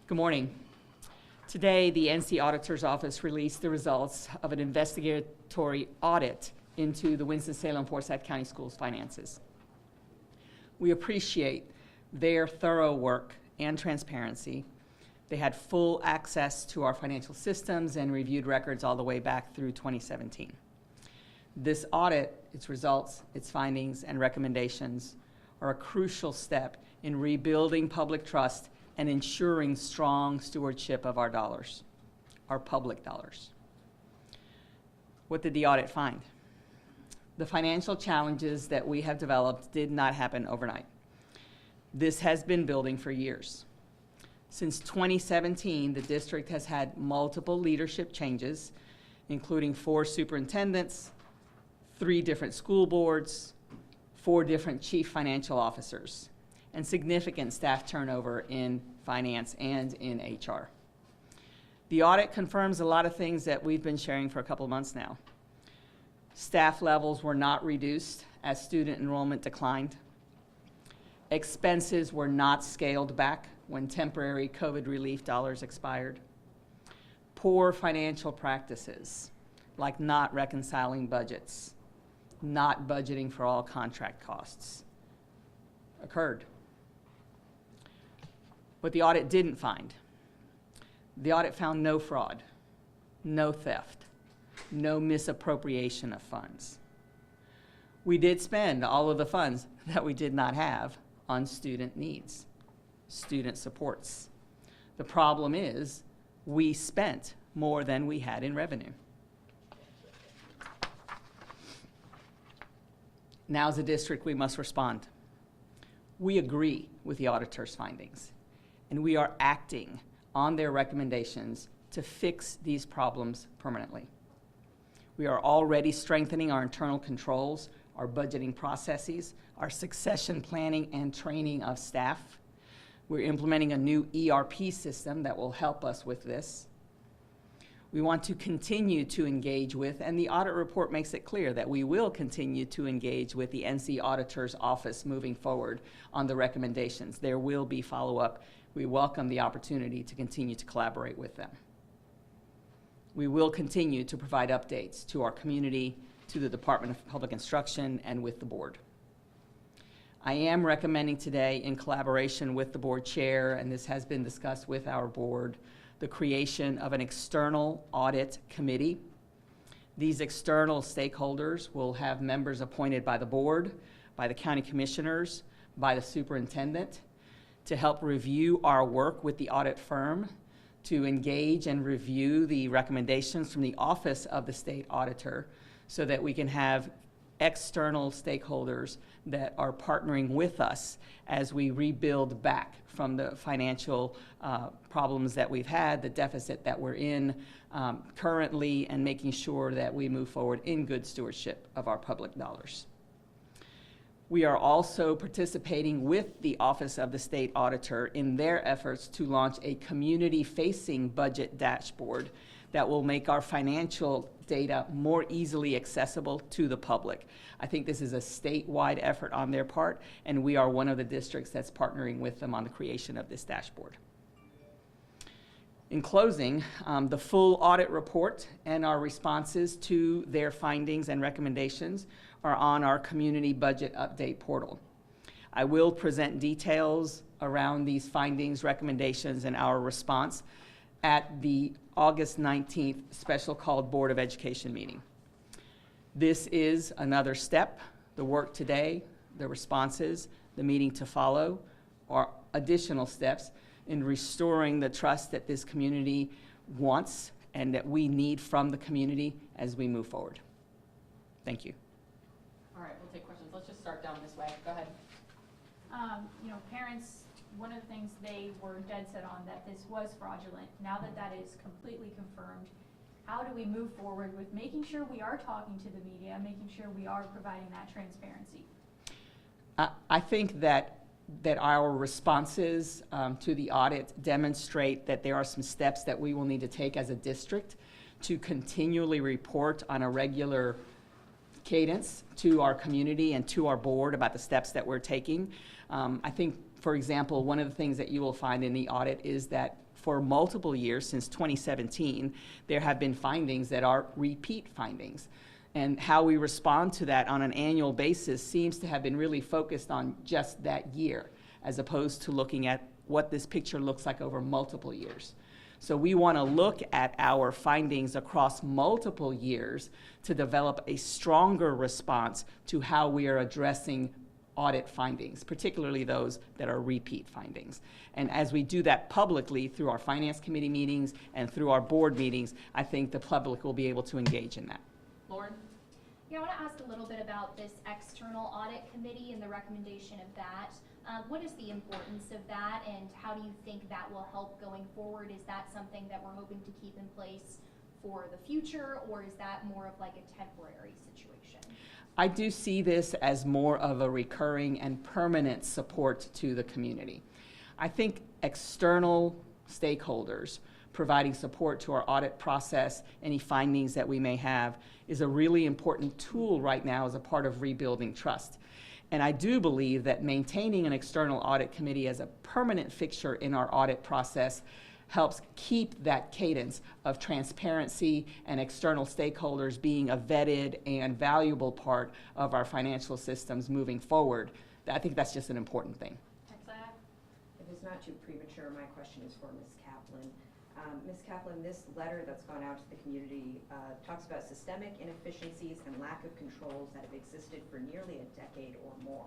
Good morning. Today, the NC Auditor's Office released the results of an investigatory audit into the Winston-Salem Forsyth County Schools' finances. We appreciate their thorough work and transparency. They had full access to our financial systems and reviewed records all the way back through 2017. This audit, its results, its findings, and recommendations are a crucial step in rebuilding public trust and ensuring strong stewardship of our dollars, our public dollars. What did the audit find? The financial challenges that we have developed did not happen overnight. This has been building for years. Since 2017, the district has had multiple leadership changes, including 4 superintendents, 3 different school boards, 4 different chief financial officers, and significant staff turnover in finance and in HR. The audit confirms a lot of things that we've been sharing for a couple of months now. Staff levels were not reduced as student enrollment declined. Expenses were not scaled back when temporary COVID relief dollars expired. Poor financial practices, like not reconciling budgets, not budgeting for all contract costs, occurred. What the audit didn't find. The audit found no fraud, no theft, no misappropriation of funds. We did spend all of the funds that we did not have on student needs, student supports. The problem is we spent more than we had in revenue. Now as a district, we must respond. We agree with the auditor's findings, and we are acting on their recommendations to fix these problems permanently. We are already strengthening our internal controls, our budgeting processes, our succession planning and training of staff. We're implementing a new ERP system that will help us with this. We want to continue to engage with, and the audit report makes it clear that we will continue to engage with the NC Auditor's Office moving forward on the recommendations. There will be follow-up. We welcome the opportunity to continue to collaborate with them. We will continue to provide updates to our community, to the Department of Public Instruction, and with the board. I am recommending today, in collaboration with the board chair, and this has been discussed with our board, the creation of an external audit committee. These external stakeholders will have members appointed by the board, by the county commissioners, by the superintendent, to help review our work with the audit firm, to engage and review the recommendations from the Office of the State Auditor, so that we can have external stakeholders that are partnering with us as we rebuild back from the financial problems that we've had, the deficit that we're in currently, and making sure that we move forward in good stewardship of our public dollars. We are also participating with the Office of the State Auditor in their efforts to launch a community-facing budget dashboard that will make our financial data more easily accessible to the public. I think this is a statewide effort on their part, and we are one of the districts that's partnering with them on the creation of this dashboard. In closing, the full audit report and our responses to their findings and recommendations are on our community budget update portal. I will present details around these findings, recommendations, and our response at the August 19th special called Board of Education meeting. This is another step. The work today, the responses, the meeting to follow are additional steps in restoring the trust that this community wants and that we need from the community as we move forward. Thank you. All right, we'll take questions. Let's just start down this way. Go ahead. Parents, one of the things they were dead set on, that this was fraudulent. Now that that is completely confirmed, how do we move forward with making sure we are talking to the media, making sure we are providing that transparency? I think that our responses to the audit demonstrate that there are some steps that we will need to take as a district to continually report on a regular cadence to our community and to our board about the steps that we're taking. I think For example, one of the things that you will find in the audit is that for multiple years, since 2017, there have been findings that are repeat findings. And how we respond to that on an annual basis seems to have been really focused on just that year, as opposed to looking at what this picture looks like over multiple years. So we want to look at our findings across multiple years to develop a stronger response to how we are addressing audit findings, particularly those that are repeat findings. And as we do that publicly through our finance committee meetings and through our board meetings, I think the public will be able to engage in that. Lauren? Yeah, I want to ask a little bit about this external audit committee and the recommendation of that. What is the importance of that, and how do you think that will help going forward? Is that something that we're hoping to keep in place for the future, or is that more of like a temporary situation? I do see this as more of a recurring and permanent support to the community. I think external stakeholders providing support to our audit process, any findings that we may have, is a really important tool right now as a part of rebuilding trust. And I do believe that maintaining an external audit committee as a permanent fixture in our audit process helps keep that cadence of transparency and external stakeholders being a vetted and valuable part of our financial systems moving forward. I think that's just an important thing. If it's not too premature, my question is for Ms. Kaplan. Ms. Kaplan, this letter that's gone out to the community talks about systemic inefficiencies and lack of controls that have existed for nearly a decade or more.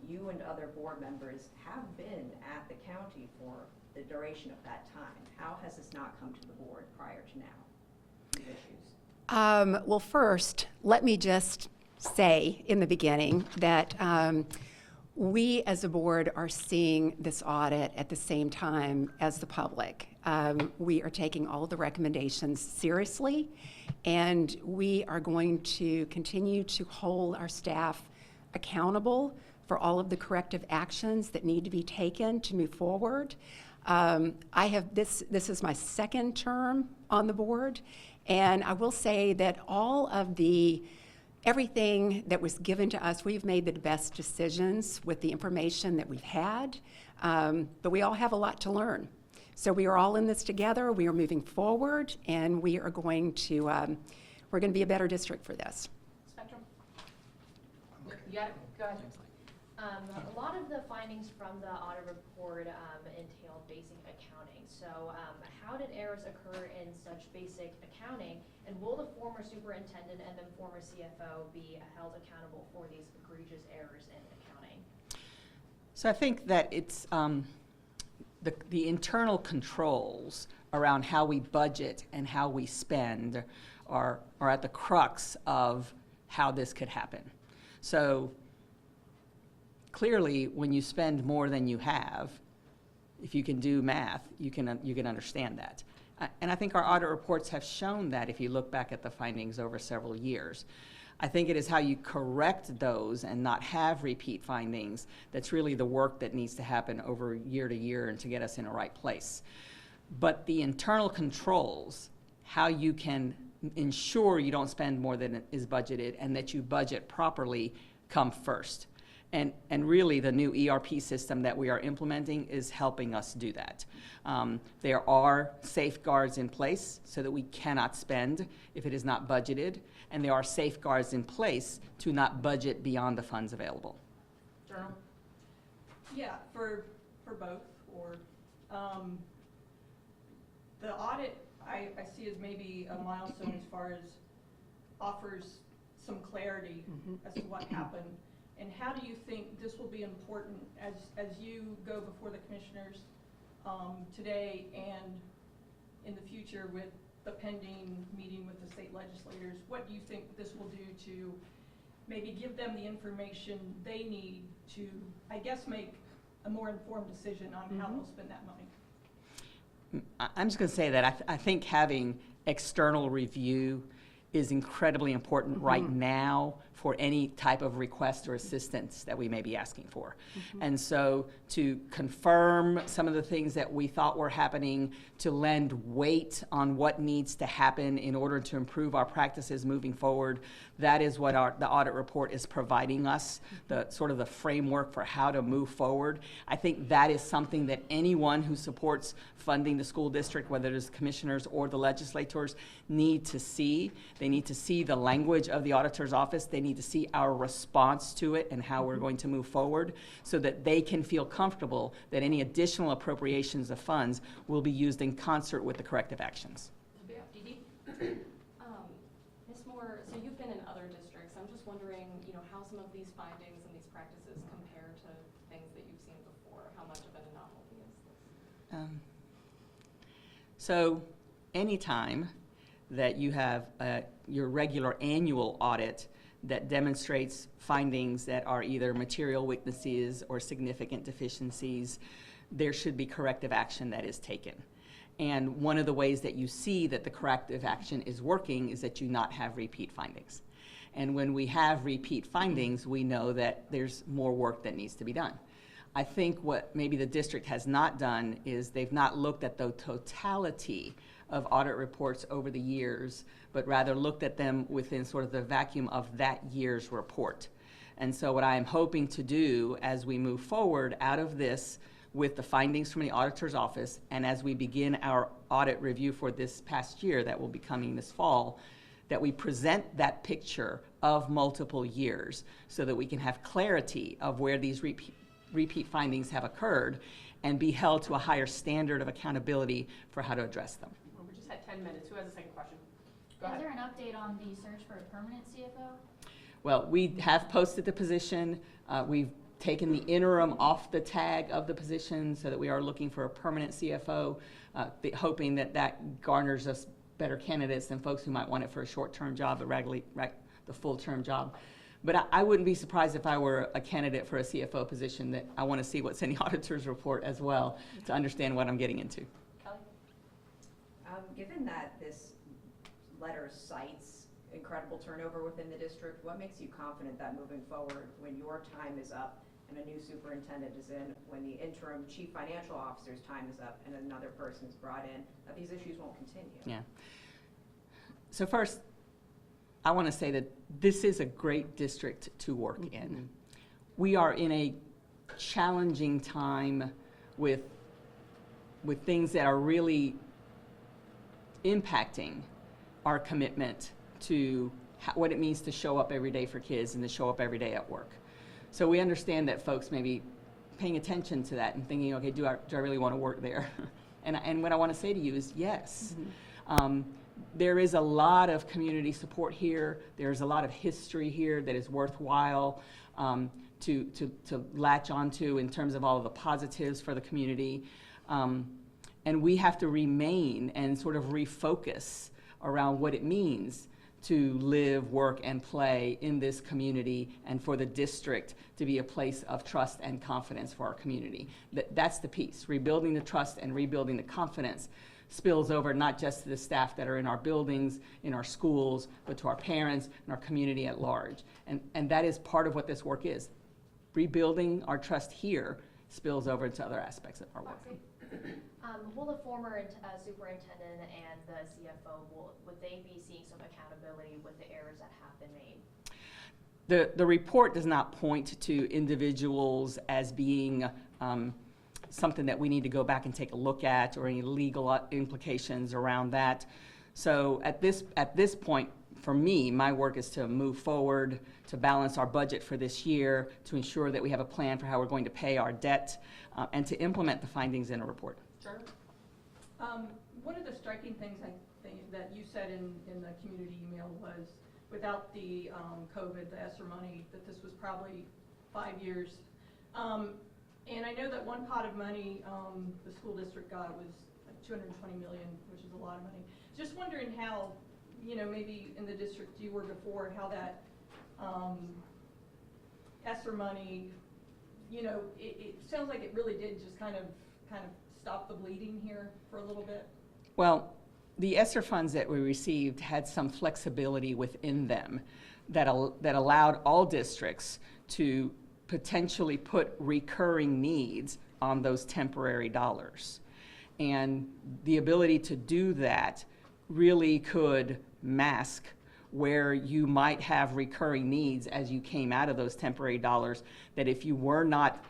You and other board members have been at the county for the duration of that time. How has this not come to the board prior to now, these issues? Well, first, let me just say in the beginning that we as a board are seeing this audit at the same time as the public. We are taking all of the recommendations seriously, and we are going to continue to hold our staff accountable for all of the corrective actions that need to be taken to move forward. This is my second term on the board, and I will say that everything that was given to us, we've made the best decisions with the information that we've had, but we all have a lot to learn. So we are all in this together, we are moving forward, and we are going to be a better district for this. Spectrum? You got it? Go ahead. A lot of the findings from the audit report entailed basic accounting. So how did errors occur in such basic accounting, and will the former superintendent and the former CFO be held accountable for these egregious errors in accounting? So I think that it's the internal controls around how we budget and how we spend are at the crux of how this could happen. So clearly, when you spend more than you have, if you can do math, you can understand that. And I think our audit reports have shown that if you look back at the findings over several years. I think it is how you correct those and not have repeat findings that's really the work that needs to happen over year to year and to get us in a right place. But the internal controls, how you can ensure you don't spend more than is budgeted and that you budget properly, come first. And really, the new ERP system that we are implementing is helping us do that. There are safeguards in place so that we cannot spend if it is not budgeted, and there are safeguards in place to not budget beyond the funds available. Journal? Yeah, for both, or the audit I see as maybe a milestone as far as offers some clarity as to what happened. And how do you think this will be important as you go before the commissioners today and in the future with the pending meeting with the state legislators? What do you think this will do to maybe give them the information they need to, I guess, make a more informed decision on how they'll spend that money? I'm just going to say that I think having external review is incredibly important right now for any type of request or assistance that we may be asking for. And so to confirm some of the things that we thought were happening, to lend weight on what needs to happen in order to improve our practices moving forward, that is what the audit report is providing us, the sort of the framework for how to move forward. I think that is something that anyone who supports funding the school district, whether it is commissioners or the legislators, need to see. They need to see the language of the auditor's office. They need to see our response to it and how we're going to move forward so that they can feel comfortable that any additional appropriations of funds will be used in concert with the corrective actions. Dee Ms. Moore, so you've been in other districts. I'm just wondering, how some of these findings and these practices compare to things that you've seen before. How much of an anomaly is this? So anytime that you have your regular annual audit that demonstrates findings that are either material weaknesses or significant deficiencies, there should be corrective action that is taken. And one of the ways that you see that the corrective action is working is that you not have repeat findings. And when we have repeat findings, we know that there's more work that needs to be done. I think what maybe the district has not done is they've not looked at the totality of audit reports over the years, but rather looked at them within sort of the vacuum of that year's report. And so what I am hoping to do as we move forward out of this with the findings from the auditor's office, and as we begin our audit review for this past year that will be coming this fall, that we present that picture of multiple years so that we can have clarity of where these repeat findings have occurred and be held to a higher standard of accountability for how to address them. Well, we just had 10 minutes. Who has a second question? Go Is ahead. there an update on the search for a permanent CFO? Well, we have posted the position. We've taken the interim off the tag of the position so that we are looking for a permanent CFO, hoping that that garners us better candidates than folks who might want it for a short-term job, but the full-term job. But I wouldn't be surprised if I were a candidate for a CFO position, that I want to see what's in the auditor's report as well to understand what I'm getting into. Kelly? Given that this letter cites incredible turnover within the district, what makes you confident that moving forward, when your time is up and a new superintendent is in, when the interim chief financial officer's time is up and another person is brought in, that these issues won't continue? Yeah. So first, I want to say that this is a great district to work in. We are in a challenging time with things that are really impacting our commitment to what it means to show up every day for kids and to show up every day at work. So we understand that folks may be paying attention to that and thinking, okay, do I really want to work there? and what I want to say to you is yes. There is a lot of community support here. There's a lot of history here that is worthwhile to latch onto in terms of all of the positives for the community. And we have to remain and sort of refocus around what it means to live, work, and play in this community, and for the district to be a place of trust and confidence for our community. That's the piece. Rebuilding the trust and rebuilding the confidence spills over not just to the staff that are in our buildings, in our schools, but to our parents and our community at large. And that is part of what this work is. Rebuilding our trust here spills over into other aspects of our work. Will the former superintendent and the CFO, would they be seeing some accountability with the errors that have been made? The report does not point to individuals as being something that we need to go back and take a look at, or any legal implications around that. So at this point, for me, my work is to move forward, to balance our budget for this year, to ensure that we have a plan for how we're going to pay our debt, and to implement the findings in a report. Sure. One of the striking things I think that you said in the community email was, without the COVID, the ESSER money, that this was probably 5 years. And I know that one pot of money the school district got was like $220 million, which is a lot of money. Just wondering how, maybe in the district you were before, how that ESSER money, it sounds like it really did just kind of stop the bleeding here for a little bit. Well, the ESSER funds that we received had some flexibility within them that allowed all districts to potentially put recurring needs on those temporary dollars. And the ability to do that really could mask where you might have recurring needs as you came out of those temporary dollars, that if you were not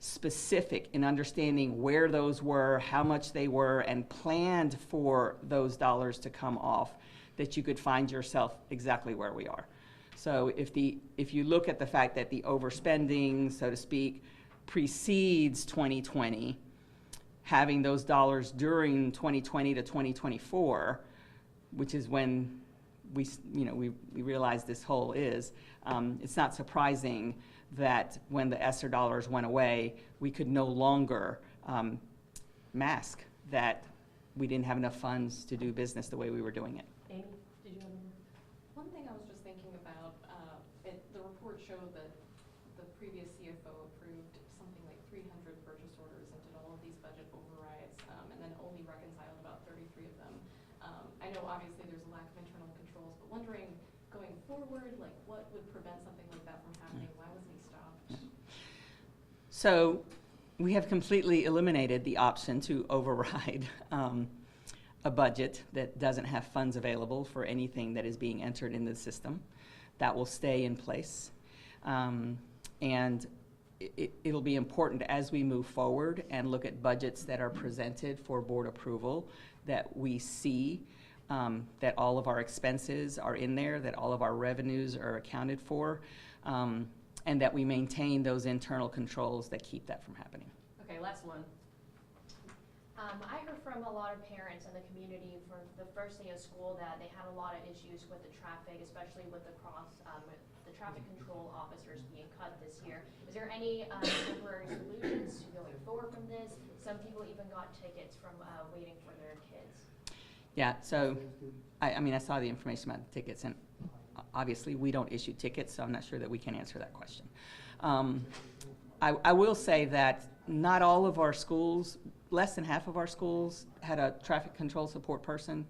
specific in understanding where those were, how much they were, and planned for those dollars to come off, that you could find yourself exactly where we are. So if you look at the fact that the overspending, so to speak, precedes 2020, having those dollars during 2020 to 2024, which is when we realize this hole is, it's not surprising that when the ESSER dollars went away, we could no longer mask that we didn't have enough funds to do business the way we were doing it. Amy, did you have any? One thing I was just thinking about, the report showed that the previous CFO approved something like 300 purchase orders and did all of these budget overrides, and then only reconciled about 33 of them. I know obviously there's a lack of internal controls, but wondering going forward, like what would prevent something like that from happening? Why wasn't he stopped? So we have completely eliminated the option to override a budget that doesn't have funds available for anything that is being entered into the system. That will stay in place. And it'll be important as we move forward and look at budgets that are presented for board approval, that we see that all of our expenses are in there, that all of our revenues are accounted for, and that we maintain those internal controls that keep that from happening. Okay, last one. I heard from a lot of parents in the community for the first day of school that they had a lot of issues with the traffic, especially with the traffic control officers being cut this year. Is there any temporary solutions to going forward from this? Some people even got tickets from waiting for their kids. Yeah, so I mean, I saw the information about the tickets, and obviously we don't issue tickets, so I'm not sure that we can answer that question. I will say that not all of our schools, less than half of our schools had a traffic control support person,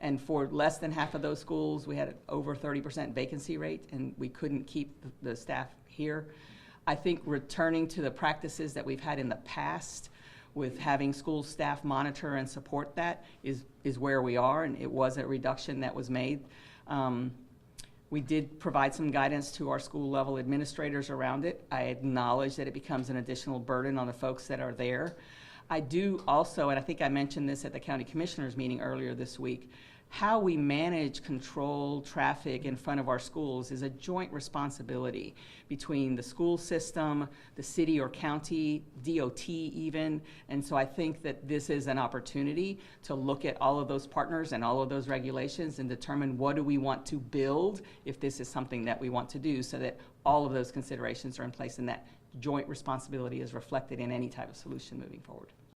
and for less than half of those schools, we had over 30% vacancy rate, and we couldn't keep the staff here. I think returning to the practices that we've had in the past with having school staff monitor and support that is where we are, and it was a reduction that was made. We did provide some guidance to our school level administrators around it. I acknowledge that it becomes an additional burden on the folks that are there. I do also, and I think I mentioned this at the county commissioners meeting earlier this week, how we manage control traffic in front of our schools is a joint responsibility between the school system, the city or county, DOT even. And so I think that this is an opportunity to look at all of those partners and all of those regulations and determine what do we want to build if this is something that we want to do, so that all of those considerations are in place and that joint responsibility is reflected in any type of solution moving forward.